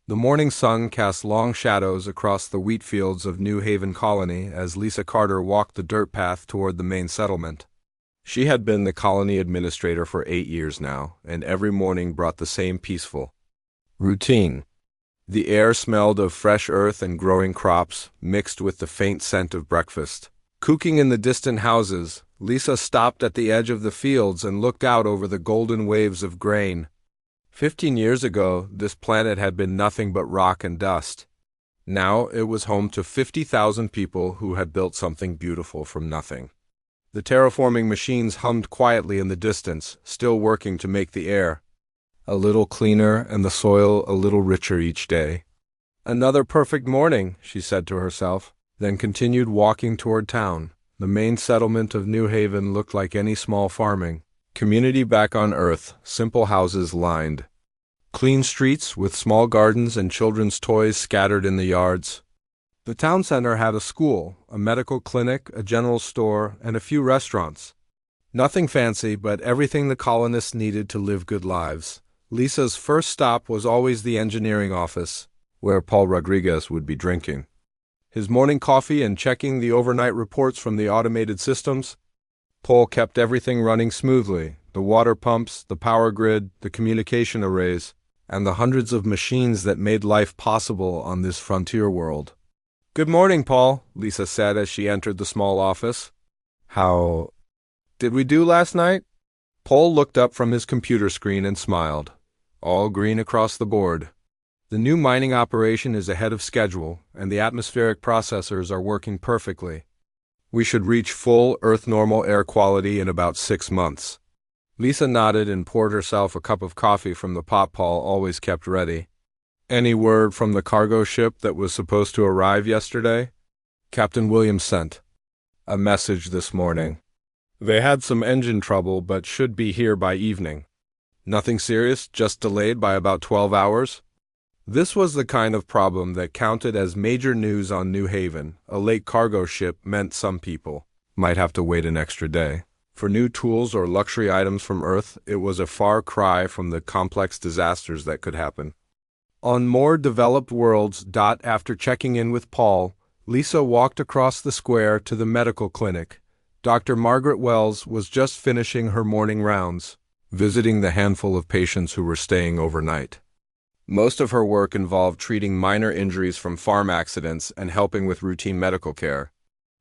The morning sun cast long shadows across the wheat fields of New Haven Colony as Lisa Carter walked the dirt path toward the main settlement. She had been the colony administrator for 8 years now, and every morning brought the same peaceful routine. The air smelled of fresh earth and growing crops, mixed with the faint scent of breakfast. Cooking in the distant houses, Lisa stopped at the edge of the fields and looked out over the golden waves of grain. 15 years ago, this planet had been nothing but rock and dust. Now it was home to 50,000 people who had built something beautiful from nothing. The terraforming machines hummed quietly in the distance, still working to make the air a little cleaner and the soil a little richer each day. Another perfect morning, she said to herself, then continued walking toward town. The main settlement of New Haven looked like any small farming community back on Earth, simple houses lined clean streets with small gardens and children's toys scattered in the yards. The town center had a school, a medical clinic, a general store, and a few restaurants. Nothing fancy, but everything the colonists needed to live good lives. Lisa's first stop was always the engineering office, where Paul Rodriguez would be drinking his morning coffee and checking the overnight reports from the automated systems. Paul kept everything running smoothly: the water pumps, the power grid, the communication arrays, and the hundreds of machines that made life possible on this frontier world. "Good morning, Paul," Lisa said as she entered the small office. "How did we do last night?" Paul looked up from his computer screen and smiled. "All green across the board. The new mining operation is ahead of schedule, and the atmospheric processors are working perfectly. We should reach full Earth-normal air quality in about 6 months." Lisa nodded and poured herself a cup of coffee from the pot Paul always kept ready. "Any word from the cargo ship that was supposed to arrive yesterday?" Captain Williams sent a message this morning. "They had some engine trouble but should be here by evening. Nothing serious, just delayed by about 12 hours. This was the kind of problem that counted as major news on New Haven. A late cargo ship meant some people might have to wait an extra day. For new tools or luxury items from Earth, it was a far cry from the complex disasters that could happen on more developed worlds. After checking in with Paul, Lisa walked across the square to the medical clinic. Dr. Margaret Wells was just finishing her morning rounds, visiting the handful of patients who were staying overnight. Most of her work involved treating minor injuries from farm accidents and helping with routine medical care.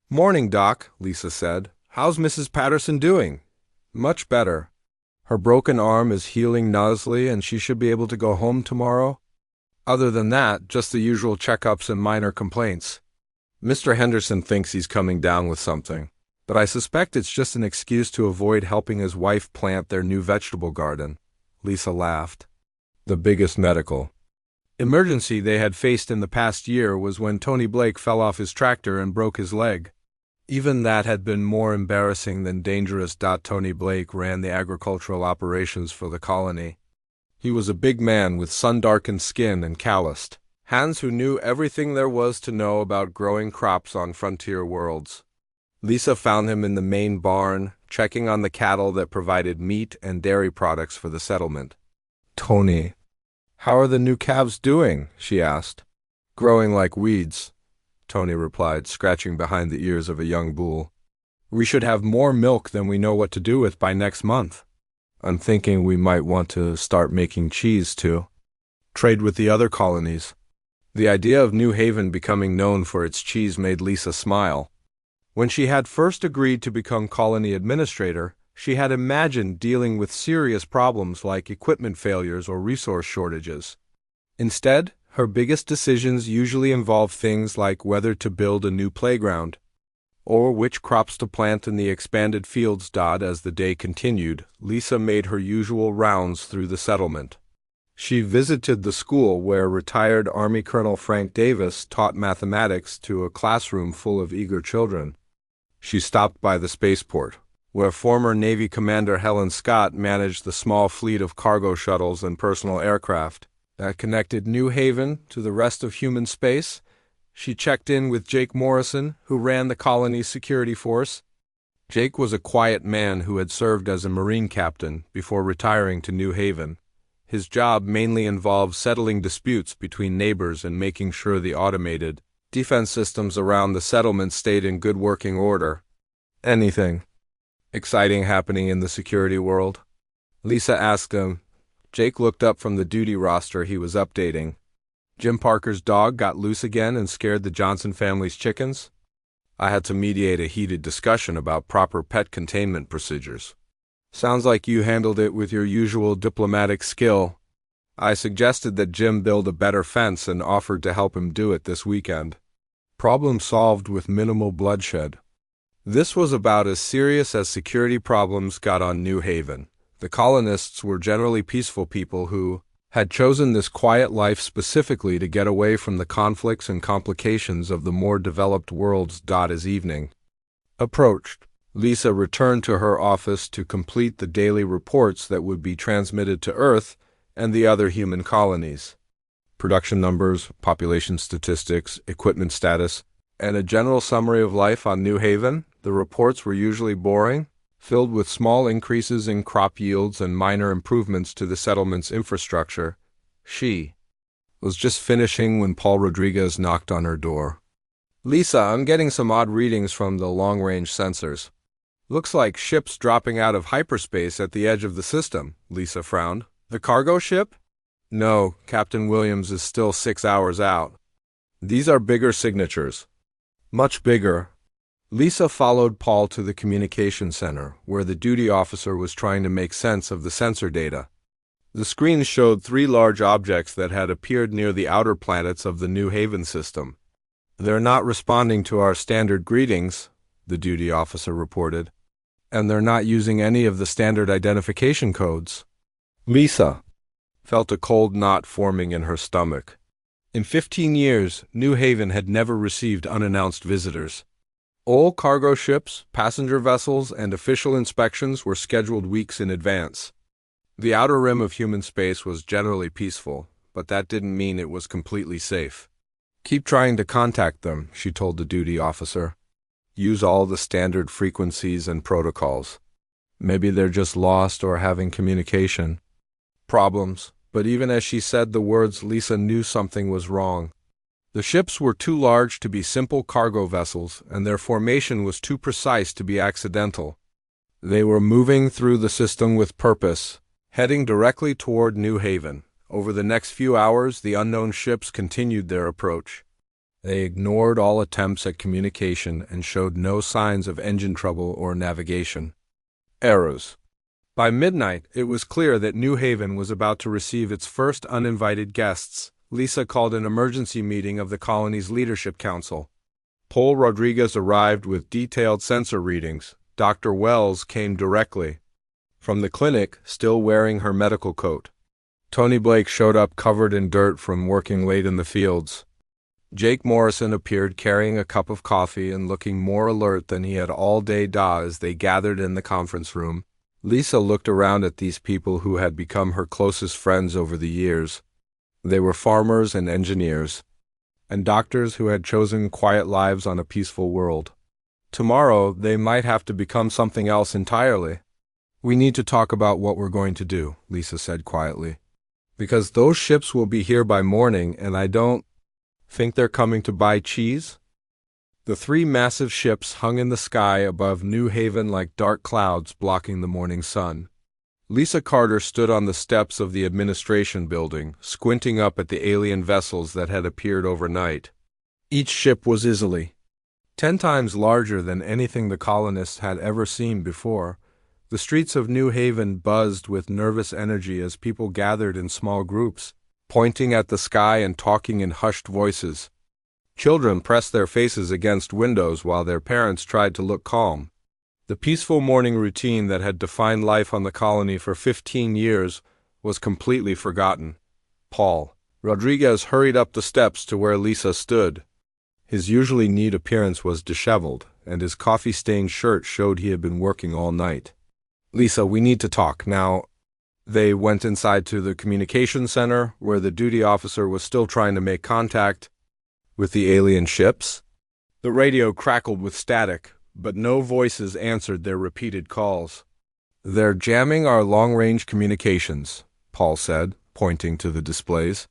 "Morning, Doc," Lisa said. "How's Mrs. Patterson doing?" "Much better. Her broken arm is healing nicely and she should be able to go home tomorrow. Other than that, just the usual checkups and minor complaints. Mr. Henderson thinks he's coming down with something, but I suspect it's just an excuse to avoid helping his wife plant their new vegetable garden." Lisa laughed. The biggest medical emergency they had faced in the past year was when Tony Blake fell off his tractor and broke his leg. Even that had been more embarrassing than dangerous. Tony Blake ran the agricultural operations for the colony. He was a big man with sun-darkened skin and calloused hands who knew everything there was to know about growing crops on frontier worlds. Lisa found him in the main barn, checking on the cattle that provided meat and dairy products for the settlement. "Tony, how are the new calves doing?" she asked. "Growing like weeds," Tony replied, scratching behind the ears of a young bull. "We should have more milk than we know what to do with by next month. I'm thinking we might want to start making cheese, too. Trade with the other colonies." The idea of New Haven becoming known for its cheese made Lisa smile. When she had first agreed to become colony administrator, she had imagined dealing with serious problems like equipment failures or resource shortages. Instead, her biggest decisions usually involve things like whether to build a new playground or which crops to plant in the expanded fields. As the day continued, Lisa made her usual rounds through the settlement. She visited the school where retired Army Colonel Frank Davis taught mathematics to a classroom full of eager children. She stopped by the spaceport, where former Navy Commander Helen Scott managed the small fleet of cargo shuttles and personal aircraft that connected New Haven to the rest of human space. She checked in with Jake Morrison, who ran the colony's security force. Jake was a quiet man who had served as a Marine captain before retiring to New Haven. His job mainly involved settling disputes between neighbors and making sure the automated defense systems around the settlement stayed in good working order. Anything exciting happening in the security world? Lisa asked him. Jake looked up from the duty roster he was updating. Jim Parker's dog got loose again and scared the Johnson family's chickens. I had to mediate a heated discussion about proper pet containment procedures. Sounds like you handled it with your usual diplomatic skill. I suggested that Jim build a better fence and offered to help him do it this weekend. Problem solved with minimal bloodshed. This was about as serious as security problems got on New Haven. The colonists were generally peaceful people who had chosen this quiet life specifically to get away from the conflicts and complications of the more developed worlds. As evening approached, Lisa returned to her office to complete the daily reports that would be transmitted to Earth and the other human colonies. Production numbers, population statistics, equipment status, and a general summary of life on New Haven. The reports were usually boring, filled with small increases in crop yields and minor improvements to the settlement's infrastructure. She was just finishing when Paul Rodriguez knocked on her door. Lisa, I'm getting some odd readings from the long-range sensors. Looks like ships dropping out of hyperspace at the edge of the system, Lisa frowned. The cargo ship? No, Captain Williams is still 6 hours out. These are bigger signatures. Much bigger. Lisa followed Paul to the communication center, where the duty officer was trying to make sense of the sensor data. The screen showed 3 large objects that had appeared near the outer planets of the New Haven system. They're not responding to our standard greetings, the duty officer reported, and they're not using any of the standard identification codes. Lisa felt a cold knot forming in her stomach. In 15 years, New Haven had never received unannounced visitors. All cargo ships, passenger vessels, and official inspections were scheduled weeks in advance. The outer rim of human space was generally peaceful, but that didn't mean it was completely safe. Keep trying to contact them, she told the duty officer. Use all the standard frequencies and protocols. Maybe they're just lost or having communication problems, but even as she said the words, Lisa knew something was wrong. The ships were too large to be simple cargo vessels, and their formation was too precise to be accidental. They were moving through the system with purpose, heading directly toward New Haven. Over the next few hours, the unknown ships continued their approach. They ignored all attempts at communication and showed no signs of engine trouble or navigation errors. By midnight, it was clear that New Haven was about to receive its first uninvited guests. Lisa called an emergency meeting of the colony's leadership council. Paul Rodriguez arrived with detailed sensor readings. Dr. Wells came directly from the clinic, still wearing her medical coat. Tony Blake showed up covered in dirt from working late in the fields. Jake Morrison appeared carrying a cup of coffee and looking more alert than he had all day. As they gathered in the conference room, Lisa looked around at these people who had become her closest friends over the years. They were farmers and engineers, and doctors who had chosen quiet lives on a peaceful world. Tomorrow, they might have to become something else entirely. We need to talk about what we're going to do, Lisa said quietly. Because those ships will be here by morning, and I don't think they're coming to buy cheese. The 3 massive ships hung in the sky above New Haven like dark clouds blocking the morning sun. Lisa Carter stood on the steps of the administration building, squinting up at the alien vessels that had appeared overnight. Each ship was easily 10 times larger than anything the colonists had ever seen before. The streets of New Haven buzzed with nervous energy as people gathered in small groups, pointing at the sky and talking in hushed voices. Children pressed their faces against windows while their parents tried to look calm. The peaceful morning routine that had defined life on the colony for 15 years was completely forgotten. Paul Rodriguez hurried up the steps to where Lisa stood. His usually neat appearance was disheveled, and his coffee-stained shirt showed he had been working all night. Lisa, we need to talk now. They went inside to the communication center, where the duty officer was still trying to make contact with the alien ships. The radio crackled with static, but no voices answered their repeated calls. They're jamming our long-range communications, Paul said. pointing to the displays.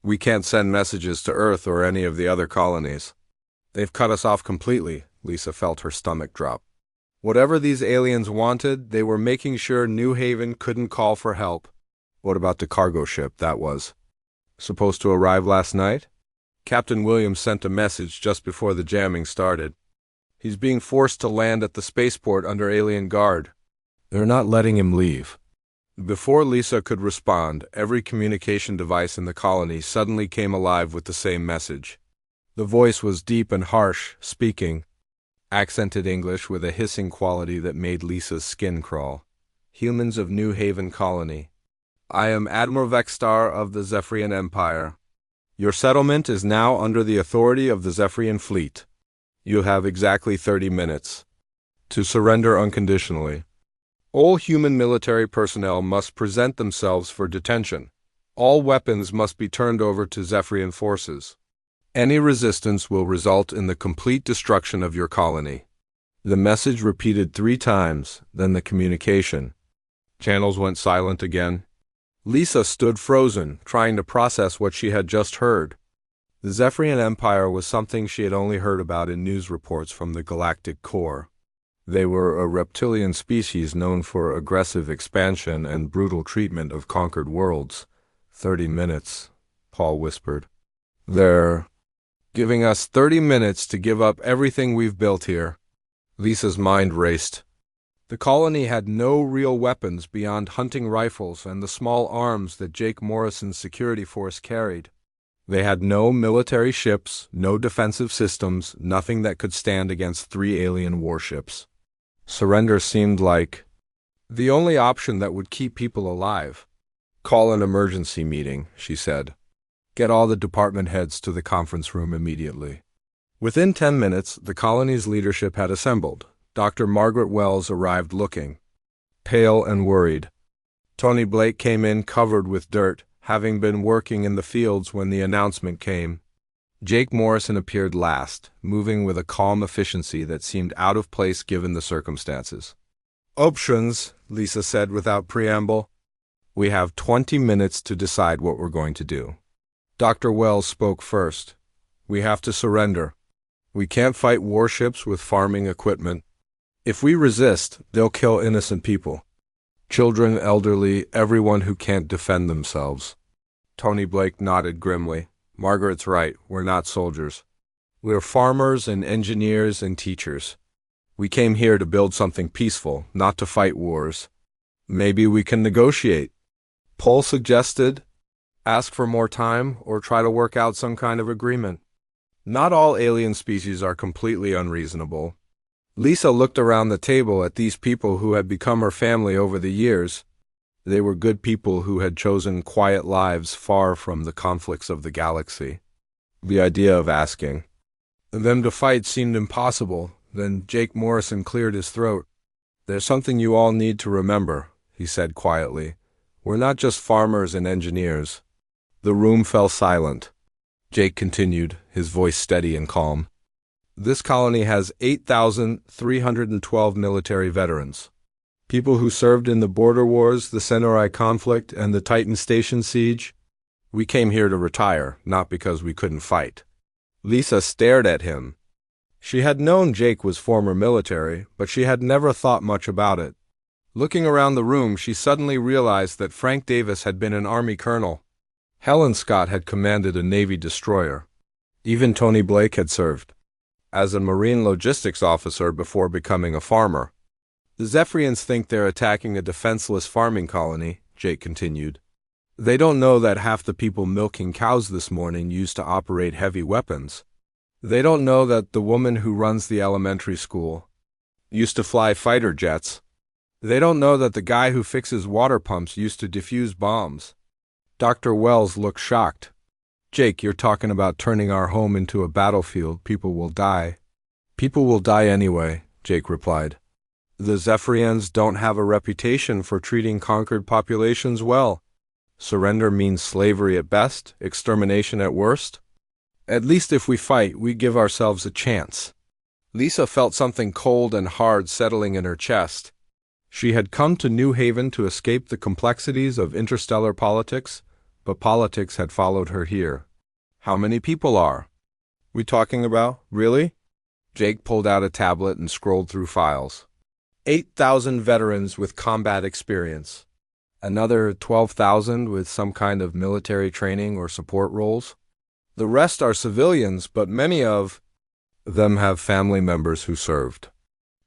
We can't send messages to Earth or any of the other colonies. They've cut us off completely. Lisa felt her stomach drop. Whatever these aliens wanted, they were making sure New Haven couldn't call for help. What about the cargo ship that was supposed to arrive last night? Captain Williams sent a message just before the jamming started. He's being forced to land at the spaceport under alien guard. They're not letting him leave. Before Lisa could respond, every communication device in the colony suddenly came alive with the same message. The voice was deep and harsh, speaking accented English with a hissing quality that made Lisa's skin crawl. Humans of New Haven Colony. I am Admiral Vexstar of the Zephyrian Empire. Your settlement is now under the authority of the Zephyrian Fleet. You have exactly 30 minutes to surrender unconditionally. All human military personnel must present themselves for detention. All weapons must be turned over to Zephyrian forces. Any resistance will result in the complete destruction of your colony. The message repeated 3 times, then the communication channels went silent again. Lisa stood frozen, trying to process what she had just heard. The Zephyrian Empire was something she had only heard about in news reports from the Galactic Core. They were a reptilian species known for aggressive expansion and brutal treatment of conquered worlds. 30 minutes, Paul whispered. They're giving us 30 minutes to give up everything we've built here. Lisa's mind raced. The colony had no real weapons beyond hunting rifles and the small arms that Jake Morrison's security force carried. They had no military ships, no defensive systems, nothing that could stand against 3 alien warships. Surrender seemed like the only option that would keep people alive. Call an emergency meeting, she said. Get all the department heads to the conference room immediately. Within 10 minutes, the colony's leadership had assembled. Dr. Margaret Wells arrived looking pale and worried. Tony Blake came in covered with dirt, having been working in the fields when the announcement came. Jake Morrison appeared last, moving with a calm efficiency that seemed out of place given the circumstances. Options, Lisa said without preamble. We have 20 minutes to decide what we're going to do. Dr. Wells spoke first. We have to surrender. We can't fight warships with farming equipment. If we resist, they'll kill innocent people. Children, elderly, everyone who can't defend themselves. Tony Blake nodded grimly. Margaret's right, we're not soldiers. We're farmers and engineers and teachers. We came here to build something peaceful, not to fight wars. Maybe we can negotiate. Paul suggested, ask for more time or try to work out some kind of agreement. Not all alien species are completely unreasonable. Lisa looked around the table at these people who had become her family over the years. They were good people who had chosen quiet lives far from the conflicts of the galaxy. The idea of asking them to fight seemed impossible. Then Jake Morrison cleared his throat. There's something you all need to remember, he said quietly. We're not just farmers and engineers. The room fell silent. Jake continued, his voice steady and calm. This colony has 8,312 military veterans. People who served in the border wars, the Centauri conflict, and the Titan Station siege. We came here to retire, not because we couldn't fight. Lisa stared at him. She had known Jake was former military, but she had never thought much about it. Looking around the room, she suddenly realized that Frank Davis had been an Army colonel. Helen Scott had commanded a Navy destroyer. Even Tony Blake had served as a Marine logistics officer before becoming a farmer. The Zephyrians think they're attacking a defenseless farming colony, Jake continued. They don't know that half the people milking cows this morning used to operate heavy weapons. They don't know that the woman who runs the elementary school used to fly fighter jets. They don't know that the guy who fixes water pumps used to defuse bombs. Dr. Wells looked shocked. Jake, you're talking about turning our home into a battlefield. People will die. People will die anyway, Jake replied. The Zephyrians don't have a reputation for treating conquered populations well. Surrender means slavery at best, extermination at worst. At least if we fight, we give ourselves a chance. Lisa felt something cold and hard settling in her chest. She had come to New Haven to escape the complexities of interstellar politics, but politics had followed her here. How many people are we talking about, really? Jake pulled out a tablet and scrolled through files. 8,000 veterans with combat experience. Another 12,000 with some kind of military training or support roles. The rest are civilians, but many of them have family members who served.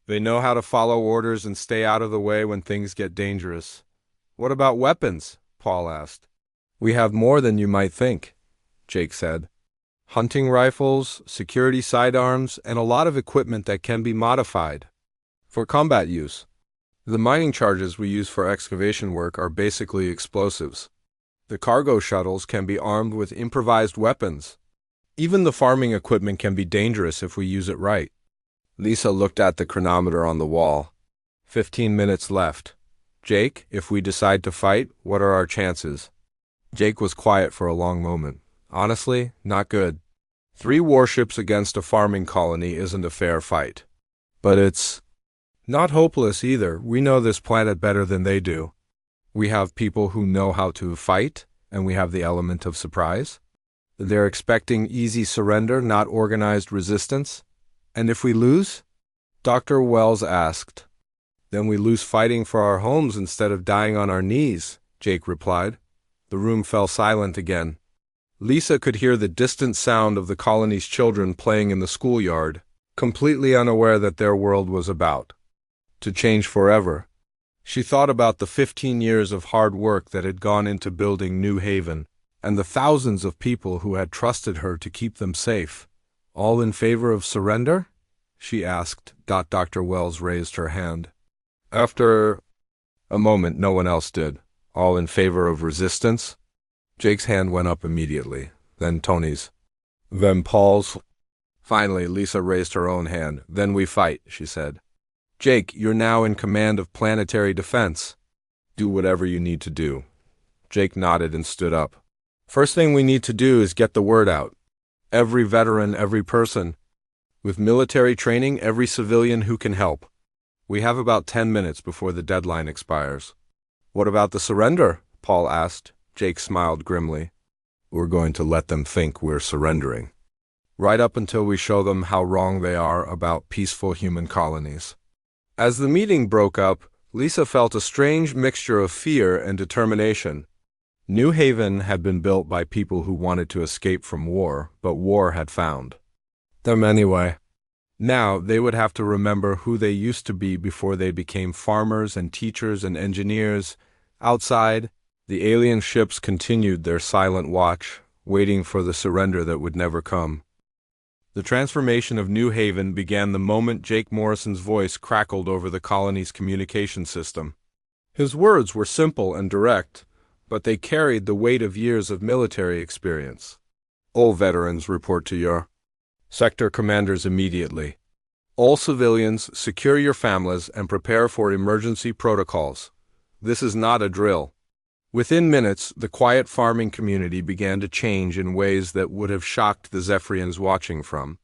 They know how to follow orders and stay out of the way when things get dangerous. What about weapons? Paul asked. We have more than you might think, Jake said. Hunting rifles, security sidearms, and a lot of equipment that can be modified for combat use. The mining charges we use for excavation work are basically explosives. The cargo shuttles can be armed with improvised weapons. Even the farming equipment can be dangerous if we use it right. Lisa looked at the chronometer on the wall. 15 minutes left. Jake, if we decide to fight, what are our chances? Jake was quiet for a long moment. Honestly, not good. 3 warships against a farming colony isn't a fair fight. But it's not hopeless either. We know this planet better than they do. We have people who know how to fight, and we have the element of surprise. They're expecting easy surrender, not organized resistance. And if we lose? Dr. Wells asked. Then we lose fighting for our homes instead of dying on our knees, Jake replied. The room fell silent again. Lisa could hear the distant sound of the colony's children playing in the schoolyard, completely unaware that their world was about to change forever. She thought about the 15 years of hard work that had gone into building New Haven, and the thousands of people who had trusted her to keep them safe. All in favor of surrender? She asked. Dr. Wells raised her hand. After a moment, no one else did. All in favor of resistance? Jake's hand went up immediately, then Tony's, then Paul's. Finally, Lisa raised her own hand. Then we fight, she said. Jake, you're now in command of planetary defense. Do whatever you need to do. Jake nodded and stood up. First thing we need to do is get the word out. Every veteran, every person. With military training, every civilian who can help. We have about 10 minutes before the deadline expires. What about the surrender? Paul asked. Jake smiled grimly. We're going to let them think we're surrendering. Right up until we show them how wrong they are about peaceful human colonies. As the meeting broke up, Lisa felt a strange mixture of fear and determination. New Haven had been built by people who wanted to escape from war, but war had found them anyway. Now they would have to remember who they used to be before they became farmers and teachers and engineers. Outside, the alien ships continued their silent watch, waiting for the surrender that would never come. The transformation of New Haven began the moment Jake Morrison's voice crackled over the colony's communication system. His words were simple and direct, but they carried the weight of years of military experience. All veterans report to your sector commanders immediately. All civilians, secure your families and prepare for emergency protocols. This is not a drill. Within minutes, the quiet farming community began to change in ways that would have shocked the Zephyrians watching from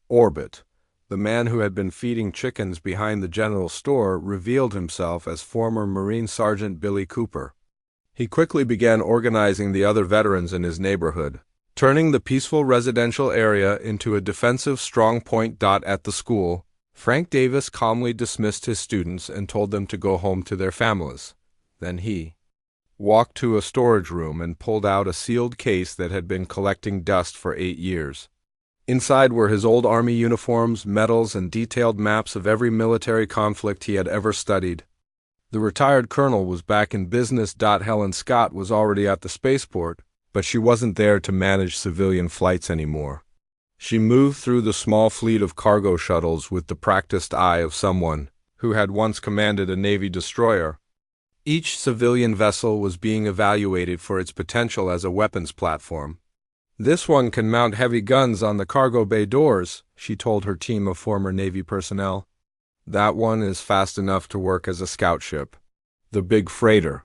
orbit. The man who had been feeding chickens behind the general store revealed himself as former Marine Sergeant Billy Cooper. He quickly began organizing the other veterans in his neighborhood, turning the peaceful residential area into a defensive strong point. At the school, Frank Davis calmly dismissed his students and told them to go home to their families. Then he walked to a storage room and pulled out a sealed case that had been collecting dust for 8 years. Inside were his old army uniforms, medals, and detailed maps of every military conflict he had ever studied. The retired colonel was back in business. Helen Scott was already at the spaceport, but she wasn't there to manage civilian flights anymore. She moved through the small fleet of cargo shuttles with the practiced eye of someone who had once commanded a Navy destroyer. Each civilian vessel was being evaluated for its potential as a weapons platform. This one can mount heavy guns on the cargo bay doors, she told her team of former Navy personnel. That one is fast enough to work as a scout ship. The big freighter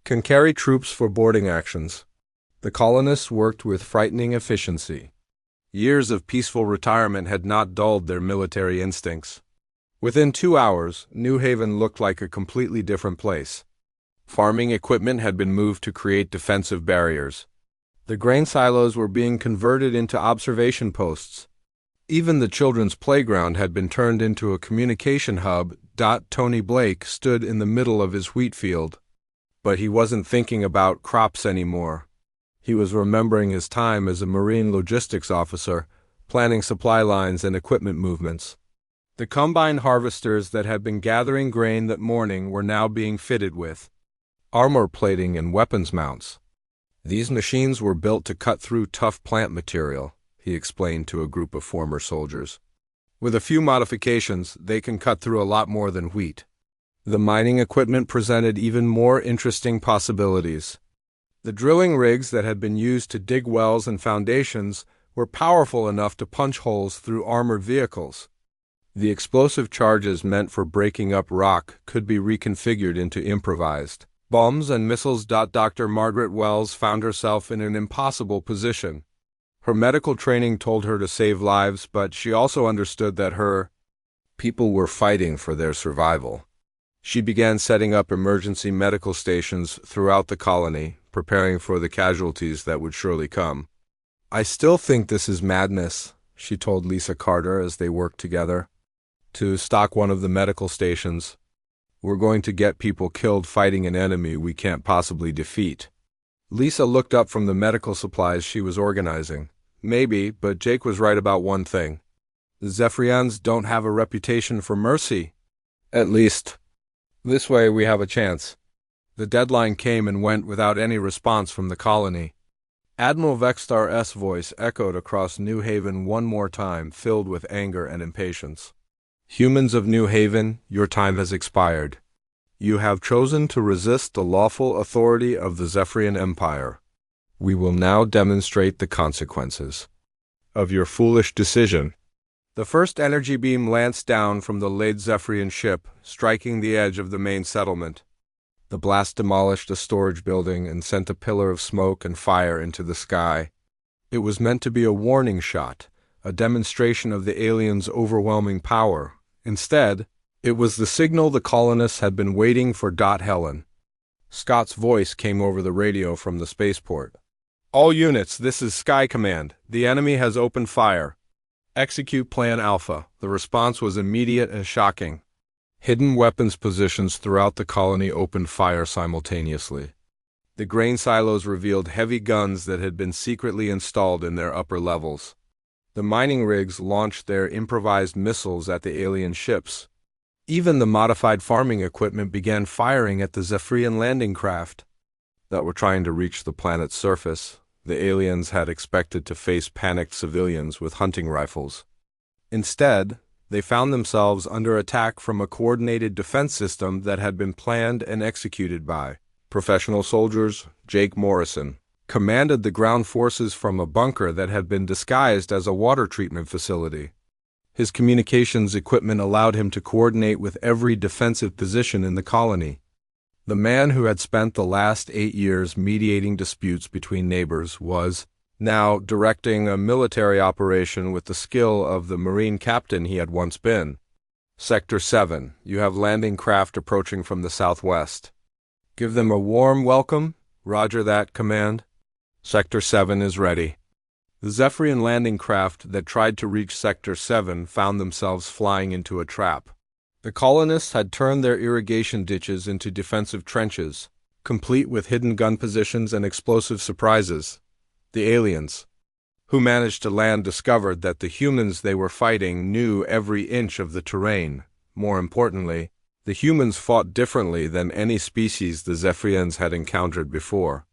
can carry troops for boarding actions. The colonists worked with frightening efficiency. Years of peaceful retirement had not dulled their military instincts. Within 2 hours, New Haven looked like a completely different place. Farming equipment had been moved to create defensive barriers. The grain silos were being converted into observation posts. Even the children's playground had been turned into a communication hub. Tony Blake stood in the middle of his wheat field. But he wasn't thinking about crops anymore. He was remembering his time as a marine logistics officer, planning supply lines and equipment movements. The combine harvesters that had been gathering grain that morning were now being fitted with armor plating and weapons mounts. These machines were built to cut through tough plant material, he explained to a group of former soldiers. With a few modifications, they can cut through a lot more than wheat. The mining equipment presented even more interesting possibilities. The drilling rigs that had been used to dig wells and foundations were powerful enough to punch holes through armored vehicles. The explosive charges meant for breaking up rock could be reconfigured into improvised bombs and missiles. Dr. Margaret Wells found herself in an impossible position. Her medical training told her to save lives, but she also understood that her people were fighting for their survival. She began setting up emergency medical stations throughout the colony, preparing for the casualties that would surely come. "I still think this is madness," she told Lisa Carter as they worked together. "To stock one of the medical stations. We're going to get people killed fighting an enemy we can't possibly defeat." Lisa looked up from the medical supplies she was organizing. Maybe, but Jake was right about one thing. The Zephyrians don't have a reputation for mercy. At least, this way we have a chance. The deadline came and went without any response from the colony. Admiral Vextar's voice echoed across New Haven one more time, filled with anger and impatience. "Humans of New Haven, your time has expired. You have chosen to resist the lawful authority of the Zephyrian Empire. We will now demonstrate the consequences of your foolish decision." The first energy beam lanced down from the laid Zephyrian ship, striking the edge of the main settlement. The blast demolished a storage building and sent a pillar of smoke and fire into the sky. It was meant to be a warning shot, a demonstration of the aliens' overwhelming power. Instead, it was the signal the colonists had been waiting for. Helen. Scott's voice came over the radio from the spaceport. "All units, this is Sky Command. The enemy has opened fire. Execute Plan Alpha." The response was immediate and shocking. Hidden weapons positions throughout the colony opened fire simultaneously. The grain silos revealed heavy guns that had been secretly installed in their upper levels. The mining rigs launched their improvised missiles at the alien ships. Even the modified farming equipment began firing at the Zephyrian landing craft that were trying to reach the planet's surface. The aliens had expected to face panicked civilians with hunting rifles. Instead, they found themselves under attack from a coordinated defense system that had been planned and executed by professional soldiers. Jake Morrison commanded the ground forces from a bunker that had been disguised as a water treatment facility. His communications equipment allowed him to coordinate with every defensive position in the colony. The man who had spent the last 8 years mediating disputes between neighbors was now directing a military operation with the skill of the Marine captain he had once been. "Sector 7, you have landing craft approaching from the southwest. Give them a warm welcome." "Roger that, Command." "Sector 7 is ready." The Zephyrian landing craft that tried to reach Sector 7 found themselves flying into a trap. The colonists had turned their irrigation ditches into defensive trenches, complete with hidden gun positions and explosive surprises. The aliens, who managed to land, discovered that the humans they were fighting knew every inch of the terrain. More importantly, the humans fought differently than any species the Zephyrians had encountered before.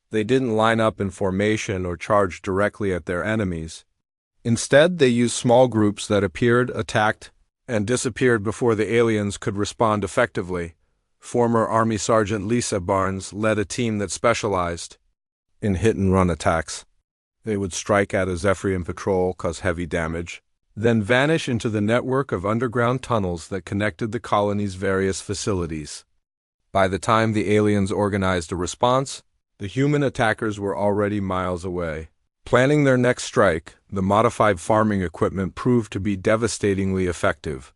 They didn't line up in formation or charge directly at their enemies. Instead, they used small groups that appeared, attacked, and disappeared before the aliens could respond effectively. Former Army Sergeant Lisa Barnes led a team that specialized in hit-and-run attacks. They would strike at a Zephyrian patrol, cause heavy damage, then vanish into the network of underground tunnels that connected the colony's various facilities. By the time the aliens organized a response, the human attackers were already miles away. Planning their next strike, the modified farming equipment proved to be devastatingly effective.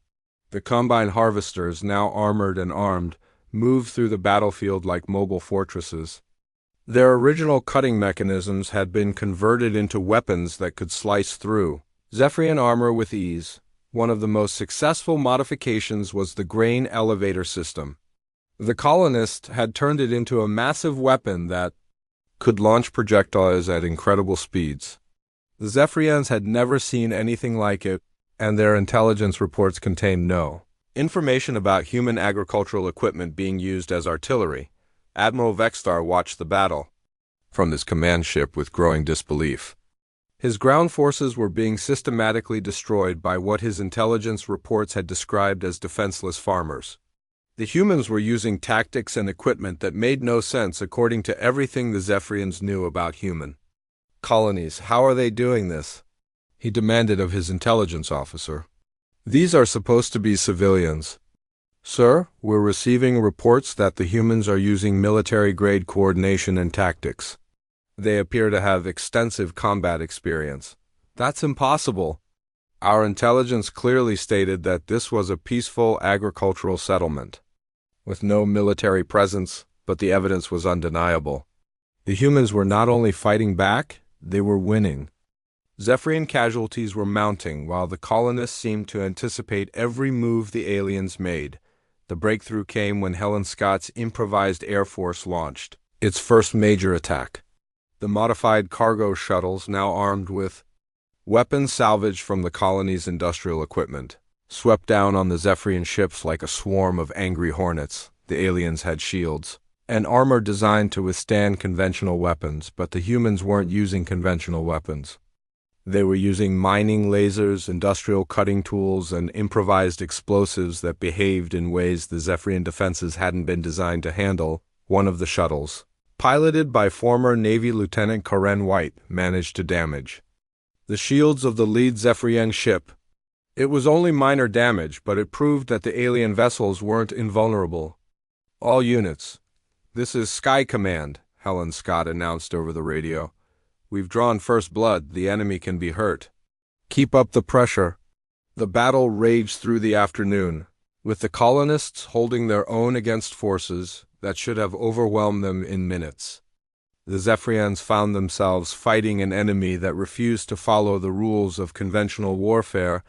The combine harvesters, now armored and armed, moved through the battlefield like mobile fortresses. Their original cutting mechanisms had been converted into weapons that could slice through Zephyrian armor with ease. One of the most successful modifications was the grain elevator system. The colonists had turned it into a massive weapon that could launch projectiles at incredible speeds. The Zephyrians had never seen anything like it, and their intelligence reports contained no information about human agricultural equipment being used as artillery. Admiral Vexstar watched the battle from his command ship with growing disbelief. His ground forces were being systematically destroyed by what his intelligence reports had described as defenseless farmers. The humans were using tactics and equipment that made no sense according to everything the Zephyrians knew about human colonies. How are they doing this? He demanded of his intelligence officer. These are supposed to be civilians. Sir, we're receiving reports that the humans are using military-grade coordination and tactics. They appear to have extensive combat experience. That's impossible. Our intelligence clearly stated that this was a peaceful agricultural settlement, with no military presence, but the evidence was undeniable. The humans were not only fighting back, they were winning. Zephyrian casualties were mounting while the colonists seemed to anticipate every move the aliens made. The breakthrough came when Helen Scott's improvised Air Force launched its first major attack. The modified cargo shuttles, now armed with weapons salvaged from the colony's industrial equipment, swept down on the Zephyrian ships like a swarm of angry hornets. The aliens had shields and armor designed to withstand conventional weapons, but the humans weren't using conventional weapons. They were using mining lasers, industrial cutting tools, and improvised explosives that behaved in ways the Zephyrian defenses hadn't been designed to handle. One of the shuttles, piloted by former Navy Lieutenant Karen White, managed to damage the shields of the lead Zephyrian ship. It was only minor damage, but it proved that the alien vessels weren't invulnerable. All units, this is Sky Command, Helen Scott announced over the radio. We've drawn first blood. The enemy can be hurt. Keep up the pressure. The battle raged through the afternoon, with the colonists holding their own against forces that should have overwhelmed them in minutes. The Zephyrians found themselves fighting an enemy that refused to follow the rules of conventional warfare.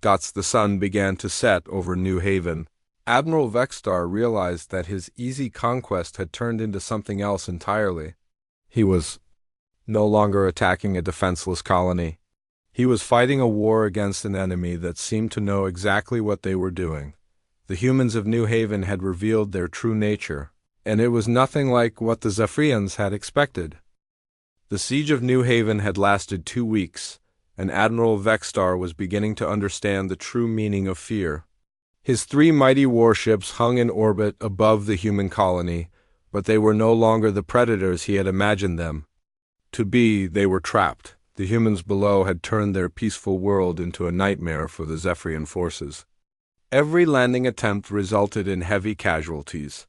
The sun began to set over New Haven. Admiral Vexstar realized that his easy conquest had turned into something else entirely. He was no longer attacking a defenseless colony. He was fighting a war against an enemy that seemed to know exactly what they were doing. The humans of New Haven had revealed their true nature, and it was nothing like what the Zephyrians had expected. The siege of New Haven had lasted 2 weeks, and Admiral Vexstar was beginning to understand the true meaning of fear. His 3 mighty warships hung in orbit above the human colony, but they were no longer the predators he had imagined them to be. They were trapped. The humans below had turned their peaceful world into a nightmare for the Zephyrian forces. Every landing attempt resulted in heavy casualties.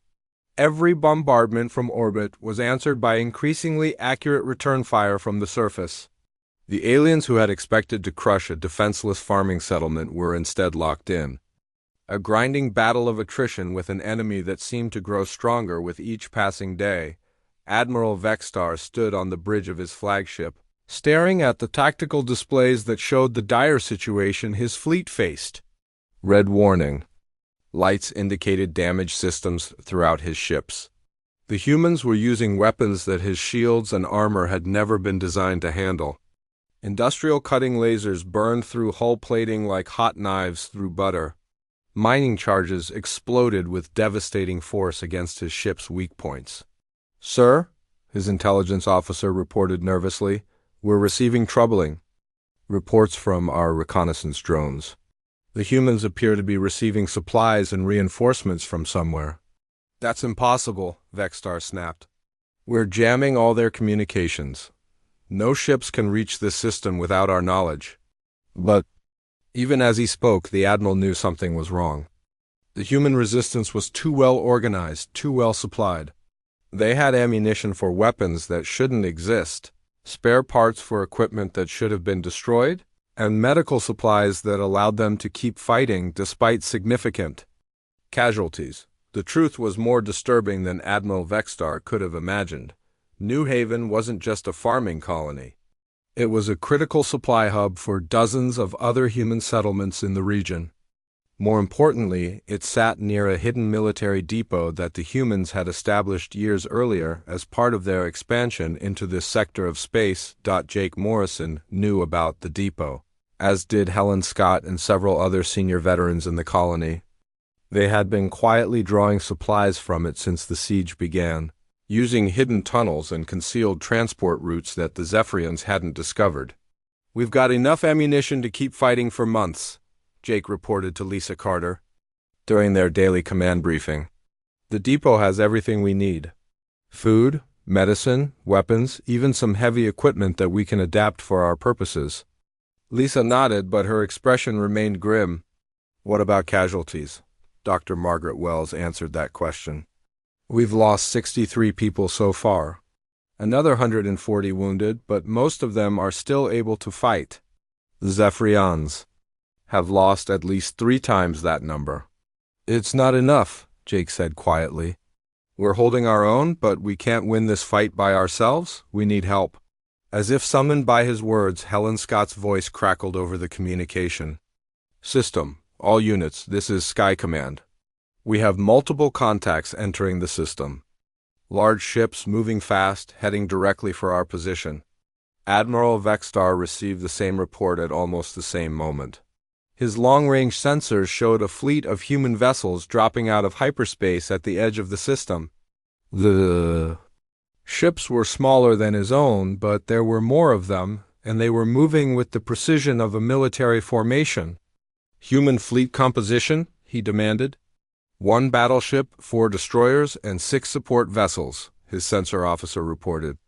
Every bombardment from orbit was answered by increasingly accurate return fire from the surface. The aliens who had expected to crush a defenseless farming settlement were instead locked in a grinding battle of attrition with an enemy that seemed to grow stronger with each passing day. Admiral Vexstar stood on the bridge of his flagship, staring at the tactical displays that showed the dire situation his fleet faced. Red warning. Lights indicated damaged systems throughout his ships. The humans were using weapons that his shields and armor had never been designed to handle. Industrial cutting lasers burned through hull plating like hot knives through butter. Mining charges exploded with devastating force against his ship's weak points. Sir, his intelligence officer reported nervously, we're receiving troubling reports from our reconnaissance drones. The humans appear to be receiving supplies and reinforcements from somewhere. That's impossible, Vexstar snapped. We're jamming all their communications. No ships can reach this system without our knowledge. But even as he spoke, the Admiral knew something was wrong. The human resistance was too well organized, too well supplied. They had ammunition for weapons that shouldn't exist, spare parts for equipment that should have been destroyed, and medical supplies that allowed them to keep fighting despite significant casualties. The truth was more disturbing than Admiral Vextar could have imagined. New Haven wasn't just a farming colony. It was a critical supply hub for dozens of other human settlements in the region. More importantly, it sat near a hidden military depot that the humans had established years earlier as part of their expansion into this sector of space. Jake Morrison knew about the depot, as did Helen Scott and several other senior veterans in the colony. They had been quietly drawing supplies from it since the siege began, using hidden tunnels and concealed transport routes that the Zephyrians hadn't discovered. "We've got enough ammunition to keep fighting for months," Jake reported to Lisa Carter during their daily command briefing. "The depot has everything we need. Food, medicine, weapons, even some heavy equipment that we can adapt for our purposes." Lisa nodded, but her expression remained grim. "What about casualties?" Dr. Margaret Wells answered that question. "We've lost 63 people so far. Another 140 wounded, but most of them are still able to fight. The Zephyrians have lost at least 3 times that number." "It's not enough," Jake said quietly. "We're holding our own, but we can't win this fight by ourselves. We need help." As if summoned by his words, Helen Scott's voice crackled over the communication. "System, all units, this is Sky Command. We have multiple contacts entering the system. Large ships moving fast, heading directly for our position." Admiral Vextar received the same report at almost the same moment. His long-range sensors showed a fleet of human vessels dropping out of hyperspace at the edge of the system. The ships were smaller than his own, but there were more of them, and they were moving with the precision of a military formation. "Human fleet composition?" he demanded. "1 battleship, 4 destroyers, and 6 support vessels," his sensor officer reported.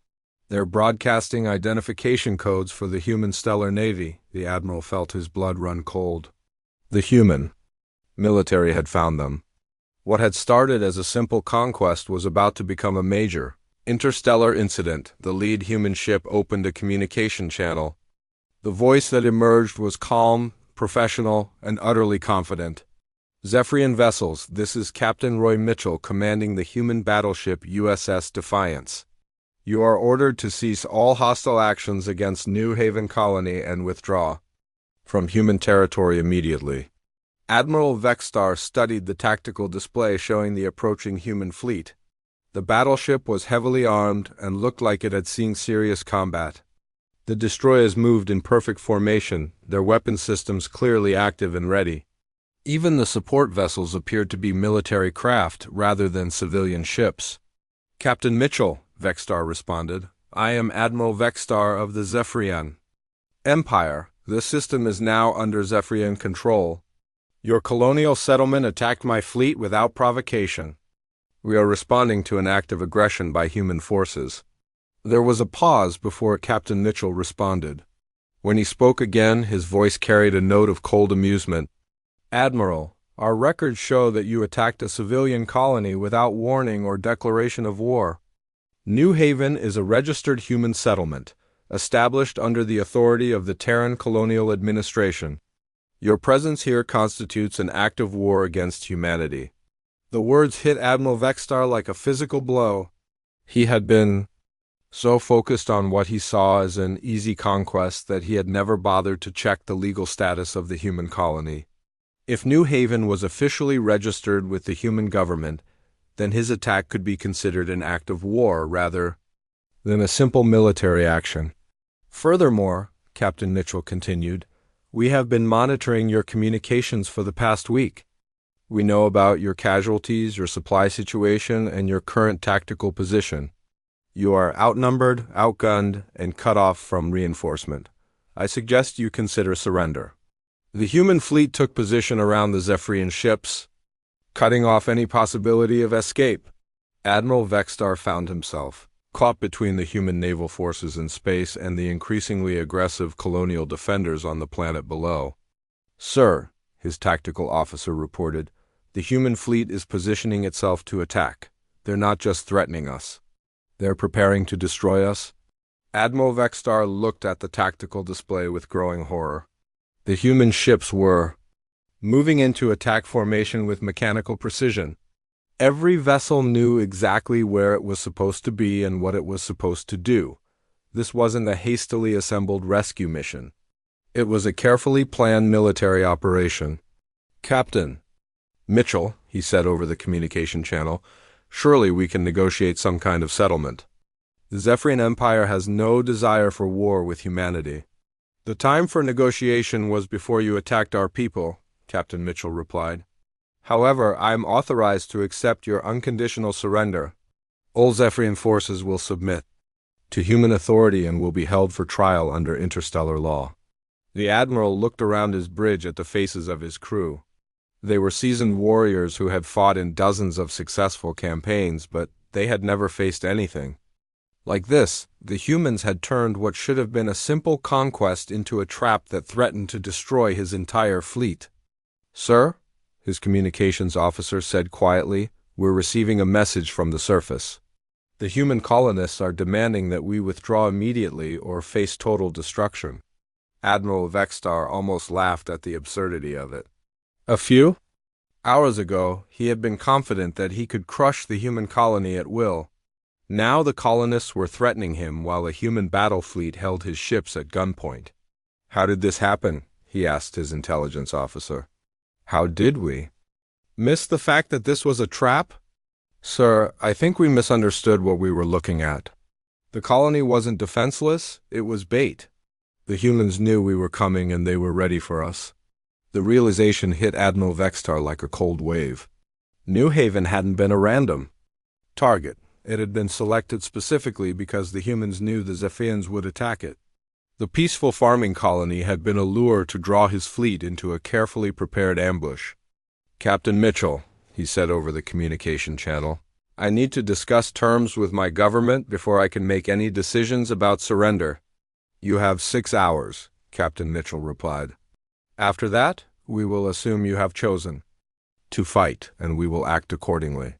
"They're broadcasting identification codes for the human stellar navy." The admiral felt his blood run cold. The human military had found them. What had started as a simple conquest was about to become a major interstellar incident. The lead human ship opened a communication channel. The voice that emerged was calm, professional, and utterly confident. "Zephyrian vessels, this is Captain Roy Mitchell commanding the human battleship USS Defiance. You are ordered to cease all hostile actions against New Haven Colony and withdraw from human territory immediately." Admiral Vextar studied the tactical display showing the approaching human fleet. The battleship was heavily armed and looked like it had seen serious combat. The destroyers moved in perfect formation, their weapon systems clearly active and ready. Even the support vessels appeared to be military craft rather than civilian ships. "Captain Mitchell," Vextar responded, "I am Admiral Vextar of the Zephyrian Empire. The system is now under Zephyrian control. Your colonial settlement attacked my fleet without provocation. We are responding to an act of aggression by human forces." There was a pause before Captain Mitchell responded. When he spoke again, his voice carried a note of cold amusement. "Admiral, our records show that you attacked a civilian colony without warning or declaration of war. New Haven is a registered human settlement, established under the authority of the Terran Colonial Administration. Your presence here constitutes an act of war against humanity." The words hit Admiral Vextar like a physical blow. He had been so focused on what he saw as an easy conquest that he had never bothered to check the legal status of the human colony. If New Haven was officially registered with the human government, then his attack could be considered an act of war rather than a simple military action. "Furthermore," Captain Mitchell continued, "we have been monitoring your communications for the past week. We know about your casualties, your supply situation, and your current tactical position. You are outnumbered, outgunned, and cut off from reinforcement. I suggest you consider surrender." The human fleet took position around the Zephyrian ships, cutting off any possibility of escape. Admiral Vextar found himself caught between the human naval forces in space and the increasingly aggressive colonial defenders on the planet below. "Sir," his tactical officer reported, "the human fleet is positioning itself to attack. They're not just threatening us. They're preparing to destroy us." Admiral Vextar looked at the tactical display with growing horror. The human ships were moving into attack formation with mechanical precision. Every vessel knew exactly where it was supposed to be and what it was supposed to do. This wasn't a hastily assembled rescue mission. It was a carefully planned military operation. "Captain Mitchell," he said over the communication channel, "surely we can negotiate some kind of settlement. The Zephyrian Empire has no desire for war with humanity." "The time for negotiation was before you attacked our people," Captain Mitchell replied. "However, I am authorized to accept your unconditional surrender. All Zephyrian forces will submit to human authority and will be held for trial under interstellar law." The admiral looked around his bridge at the faces of his crew. They were seasoned warriors who had fought in dozens of successful campaigns, but they had never faced anything like this. The humans had turned what should have been a simple conquest into a trap that threatened to destroy his entire fleet. "Sir," his communications officer said quietly, "we're receiving a message from the surface. The human colonists are demanding that we withdraw immediately or face total destruction." Admiral Vextar almost laughed at the absurdity of it. A few hours ago, he had been confident that he could crush the human colony at will. Now the colonists were threatening him while a human battle fleet held his ships at gunpoint. "How did this happen?" he asked his intelligence officer. "How did we miss the fact that this was a trap?" "Sir, I think we misunderstood what we were looking at. The colony wasn't defenseless, it was bait. The humans knew we were coming and they were ready for us." The realization hit Admiral Vextar like a cold wave. New Haven hadn't been a random target. It had been selected specifically because the humans knew the Zephyrians would attack it. The peaceful farming colony had been a lure to draw his fleet into a carefully prepared ambush. "Captain Mitchell," he said over the communication channel, "I need to discuss terms with my government before I can make any decisions about surrender." "You have 6 hours," Captain Mitchell replied. "After that, we will assume you have chosen to fight, and we will act accordingly."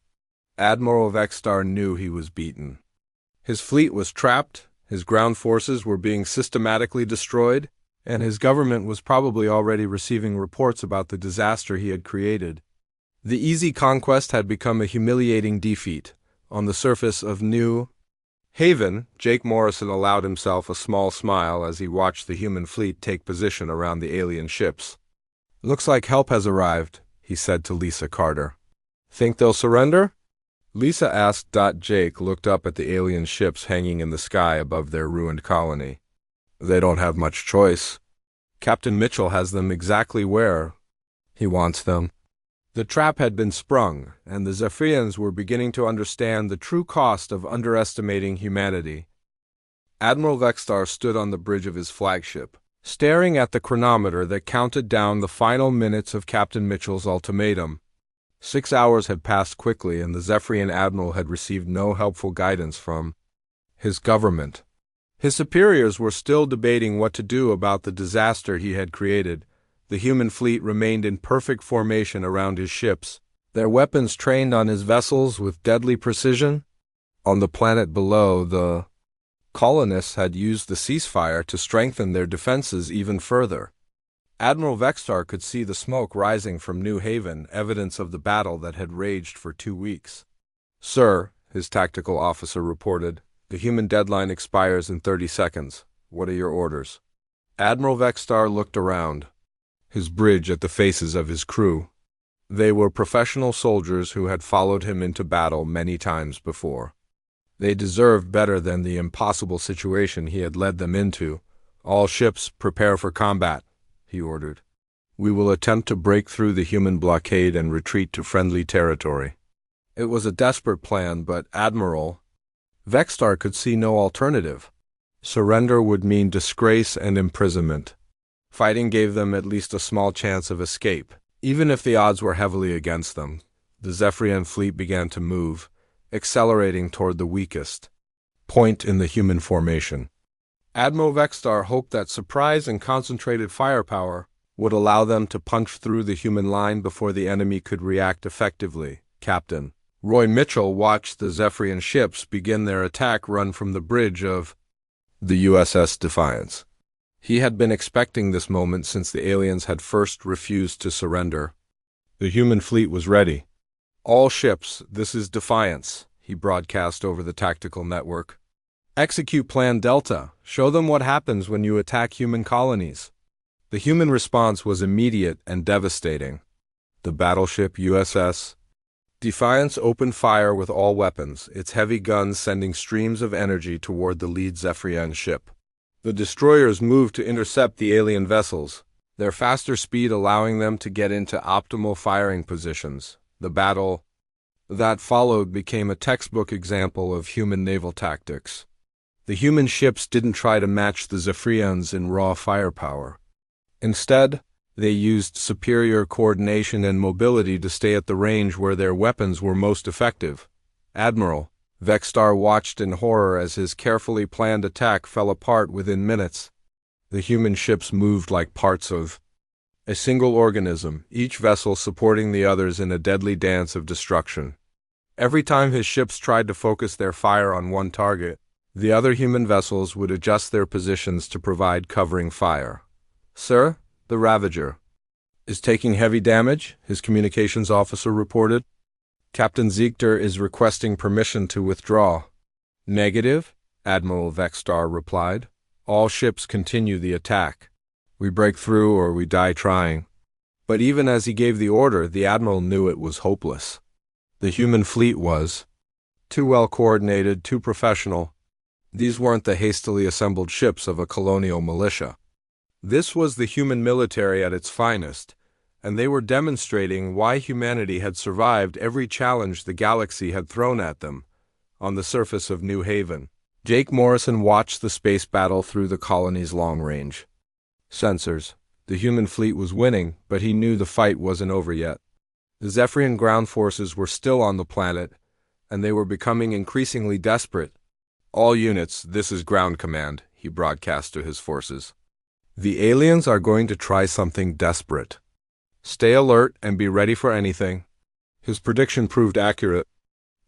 Admiral Vextar knew he was beaten. His fleet was trapped, his ground forces were being systematically destroyed, and his government was probably already receiving reports about the disaster he had created. The easy conquest had become a humiliating defeat. On the surface of New Haven, Jake Morrison allowed himself a small smile as he watched the human fleet take position around the alien ships. "Looks like help has arrived," he said to Lisa Carter. "Think they'll surrender?" Lisa asked. Jake looked up at the alien ships hanging in the sky above their ruined colony. "They don't have much choice. Captain Mitchell has them exactly where he wants them." The trap had been sprung, and the Zephyrians were beginning to understand the true cost of underestimating humanity. Admiral Vextar stood on the bridge of his flagship, staring at the chronometer that counted down the final minutes of Captain Mitchell's ultimatum. 6 hours had passed quickly, and the Zephyrian admiral had received no helpful guidance from his government. His superiors were still debating what to do about the disaster he had created. The human fleet remained in perfect formation around his ships, their weapons trained on his vessels with deadly precision. On the planet below, the colonists had used the ceasefire to strengthen their defenses even further. Admiral Vextar could see the smoke rising from New Haven, evidence of the battle that had raged for 2 weeks. "Sir," his tactical officer reported, "the human deadline expires in 30 seconds. What are your orders?" Admiral Vextar looked around his bridge at the faces of his crew. They were professional soldiers who had followed him into battle many times before. They deserved better than the impossible situation he had led them into. "All ships prepare for combat," he ordered. "We will attempt to break through the human blockade and retreat to friendly territory." It was a desperate plan, but Admiral Vextar could see no alternative. Surrender would mean disgrace and imprisonment. Fighting gave them at least a small chance of escape. Even if the odds were heavily against them, the Zephyrian fleet began to move, accelerating toward the weakest point in the human formation. Admiral Vextar hoped that surprise and concentrated firepower would allow them to punch through the human line before the enemy could react effectively. Captain Roy Mitchell watched the Zephyrian ships begin their attack run from the bridge of the USS Defiance. He had been expecting this moment since the aliens had first refused to surrender. The human fleet was ready. All ships, this is Defiance, he broadcast over the tactical network. Execute Plan Delta. Show them what happens when you attack human colonies. The human response was immediate and devastating. The battleship USS Defiance opened fire with all weapons, its heavy guns sending streams of energy toward the lead Zephyrian ship. The destroyers moved to intercept the alien vessels, their faster speed allowing them to get into optimal firing positions. The battle that followed became a textbook example of human naval tactics. The human ships didn't try to match the Zephyrians in raw firepower. Instead, they used superior coordination and mobility to stay at the range where their weapons were most effective. Admiral Vexstar watched in horror as his carefully planned attack fell apart within minutes. The human ships moved like parts of a single organism, each vessel supporting the others in a deadly dance of destruction. Every time his ships tried to focus their fire on one target, the other human vessels would adjust their positions to provide covering fire. "Sir, the Ravager is taking heavy damage," his communications officer reported. "Captain Ziegler is requesting permission to withdraw." "Negative," Admiral Vexstar replied. "All ships continue the attack. We break through or we die trying." But even as he gave the order, the Admiral knew it was hopeless. The human fleet was too well coordinated, too professional. These weren't the hastily assembled ships of a colonial militia. This was the human military at its finest, and they were demonstrating why humanity had survived every challenge the galaxy had thrown at them. On the surface of New Haven, Jake Morrison watched the space battle through the colony's long-range sensors. The human fleet was winning, but he knew the fight wasn't over yet. The Zephyrian ground forces were still on the planet, and they were becoming increasingly desperate. "All units, this is Ground Command," he broadcast to his forces. "The aliens are going to try something desperate. Stay alert and be ready for anything." His prediction proved accurate.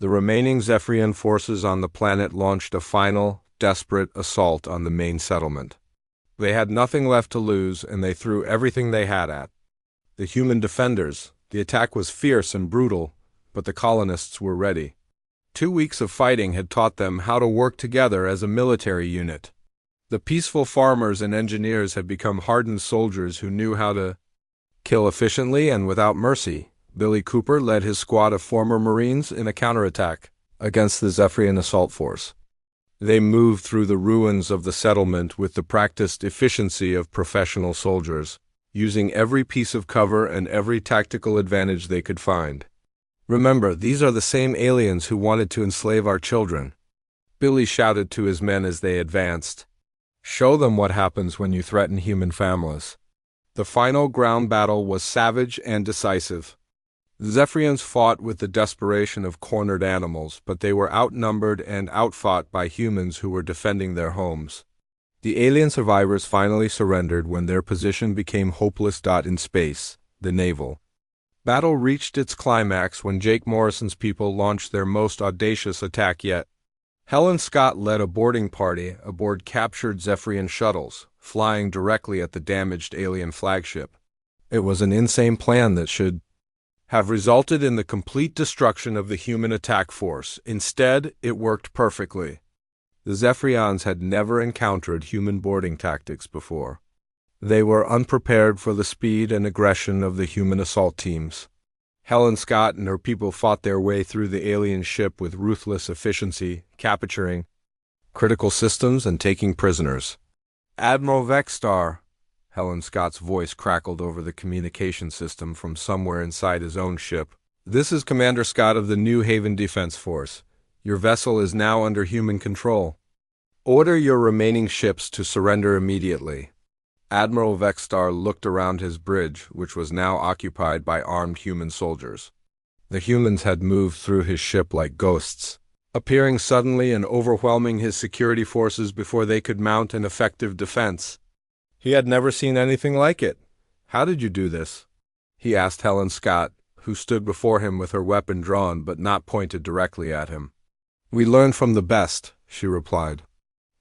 The remaining Zephyrian forces on the planet launched a final, desperate assault on the main settlement. They had nothing left to lose, and they threw everything they had at the human defenders. The attack was fierce and brutal, but the colonists were ready. 2 weeks of fighting had taught them how to work together as a military unit. The peaceful farmers and engineers had become hardened soldiers who knew how to kill efficiently and without mercy. Billy Cooper led his squad of former Marines in a counterattack against the Zephyrian assault force. They moved through the ruins of the settlement with the practiced efficiency of professional soldiers, using every piece of cover and every tactical advantage they could find. "Remember, these are the same aliens who wanted to enslave our children," Billy shouted to his men as they advanced. "Show them what happens when you threaten human families." The final ground battle was savage and decisive. The Zephyrians fought with the desperation of cornered animals, but they were outnumbered and outfought by humans who were defending their homes. The alien survivors finally surrendered when their position became hopeless. In space, the naval battle reached its climax when Jake Morrison's people launched their most audacious attack yet. Helen Scott led a boarding party aboard captured Zephyrian shuttles, flying directly at the damaged alien flagship. It was an insane plan that should have resulted in the complete destruction of the human attack force. Instead, it worked perfectly. The Zephyrians had never encountered human boarding tactics before. They were unprepared for the speed and aggression of the human assault teams. Helen Scott and her people fought their way through the alien ship with ruthless efficiency, capturing critical systems and taking prisoners. "Admiral Vexstar," Helen Scott's voice crackled over the communication system from somewhere inside his own ship. "This is Commander Scott of the New Haven Defense Force. Your vessel is now under human control. Order your remaining ships to surrender immediately." Admiral Vexstar looked around his bridge, which was now occupied by armed human soldiers. The humans had moved through his ship like ghosts, appearing suddenly and overwhelming his security forces before they could mount an effective defense. He had never seen anything like it. "How did you do this?" he asked Helen Scott, who stood before him with her weapon drawn but not pointed directly at him. "We learned from the best," she replied.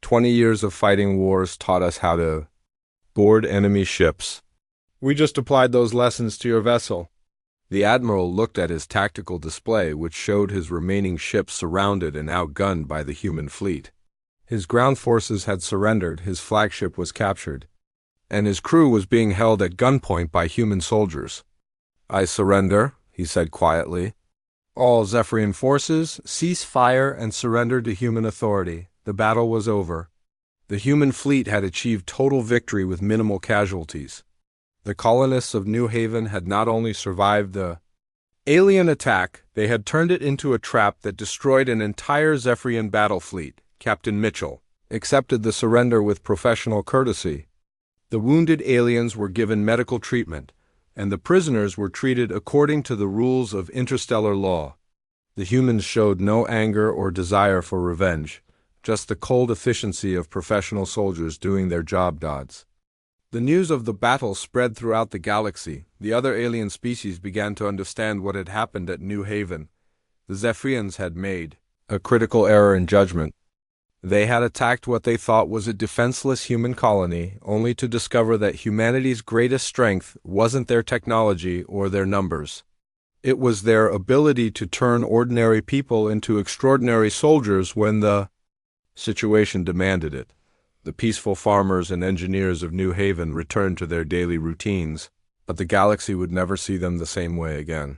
20 years of fighting wars taught us how to board enemy ships. We just applied those lessons to your vessel." The admiral looked at his tactical display, which showed his remaining ships surrounded and outgunned by the human fleet. His ground forces had surrendered, his flagship was captured, and his crew was being held at gunpoint by human soldiers. "I surrender," he said quietly. "All Zephyrian forces, cease fire and surrender to human authority." The battle was over. The human fleet had achieved total victory with minimal casualties. The colonists of New Haven had not only survived the alien attack, they had turned it into a trap that destroyed an entire Zephyrian battle fleet. Captain Mitchell accepted the surrender with professional courtesy. The wounded aliens were given medical treatment, and the prisoners were treated according to the rules of interstellar law. The humans showed no anger or desire for revenge, just the cold efficiency of professional soldiers doing their job. The news of the battle spread throughout the galaxy. The other alien species began to understand what had happened at New Haven. The Zephyrians had made a critical error in judgment. They had attacked what they thought was a defenseless human colony, only to discover that humanity's greatest strength wasn't their technology or their numbers. It was their ability to turn ordinary people into extraordinary soldiers when the situation demanded it. The peaceful farmers and engineers of New Haven returned to their daily routines, but the galaxy would never see them the same way again.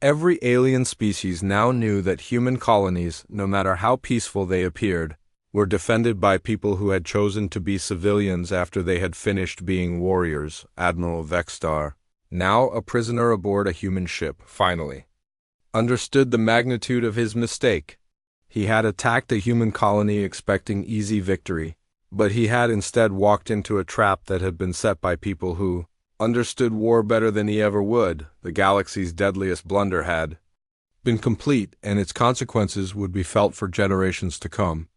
Every alien species now knew that human colonies, no matter how peaceful they appeared, were defended by people who had chosen to be civilians after they had finished being warriors. Admiral Vexstar, now a prisoner aboard a human ship, finally understood the magnitude of his mistake. He had attacked a human colony expecting easy victory, but he had instead walked into a trap that had been set by people who understood war better than he ever would. The galaxy's deadliest blunder had been complete, and its consequences would be felt for generations to come.